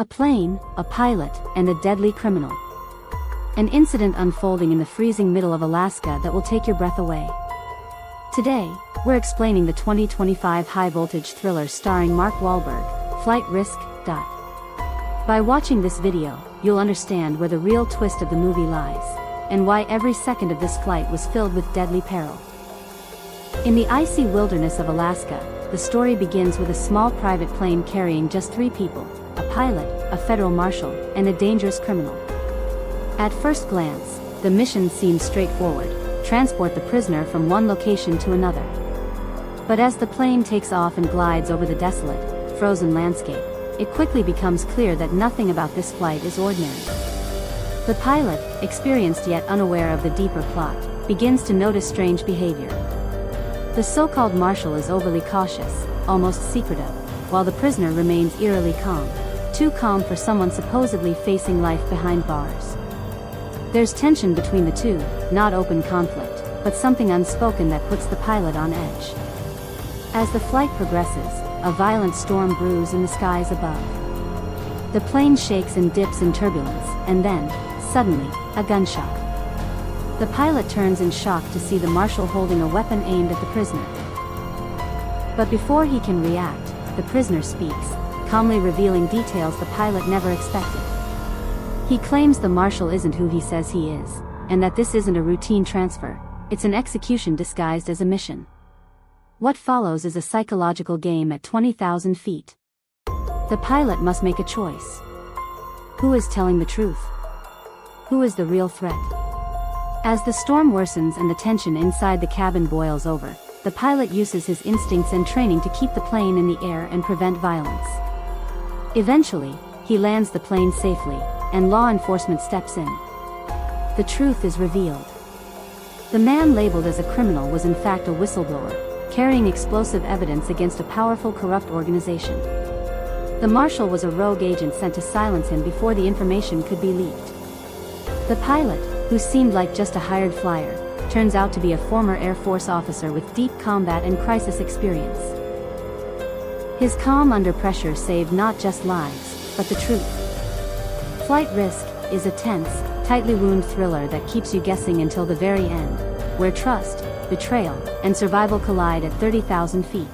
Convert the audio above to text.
A plane, a pilot, and a deadly criminal. An incident unfolding in the freezing middle of Alaska that will take your breath away. Today, we're explaining the 2025 high-voltage thriller starring Mark Wahlberg, Flight Risk. By watching this video, you'll understand where the real twist of the movie lies, and why every second of this flight was filled with deadly peril. In the icy wilderness of Alaska, the story begins with a small private plane carrying just 3 people, a pilot, a federal marshal, and a dangerous criminal. At first glance, the mission seems straightforward: transport the prisoner from one location to another. But as the plane takes off and glides over the desolate, frozen landscape, it quickly becomes clear that nothing about this flight is ordinary. The pilot, experienced yet unaware of the deeper plot, begins to notice strange behavior. The so-called marshal is overly cautious, almost secretive, while the prisoner remains eerily calm, too calm for someone supposedly facing life behind bars. There's tension between the two, not open conflict, but something unspoken that puts the pilot on edge. As the flight progresses, a violent storm brews in the skies above. The plane shakes and dips in turbulence, and then, suddenly, a gunshot. The pilot turns in shock to see the marshal holding a weapon aimed at the prisoner. But before he can react, the prisoner speaks, calmly revealing details the pilot never expected. He claims the marshal isn't who he says he is, and that this isn't a routine transfer, it's an execution disguised as a mission. What follows is a psychological game at 20,000 feet. The pilot must make a choice. Who is telling the truth? Who is the real threat? As the storm worsens and the tension inside the cabin boils over, the pilot uses his instincts and training to keep the plane in the air and prevent violence. Eventually, he lands the plane safely, and law enforcement steps in. The truth is revealed. The man labeled as a criminal was in fact a whistleblower, carrying explosive evidence against a powerful corrupt organization. The marshal was a rogue agent sent to silence him before the information could be leaked. The pilot, who seemed like just a hired flyer, turns out to be a former Air Force officer with deep combat and crisis experience. His calm under pressure saved not just lives, but the truth. Flight Risk is a tense, tightly wound thriller that keeps you guessing until the very end, where trust, betrayal, and survival collide at 30,000 feet.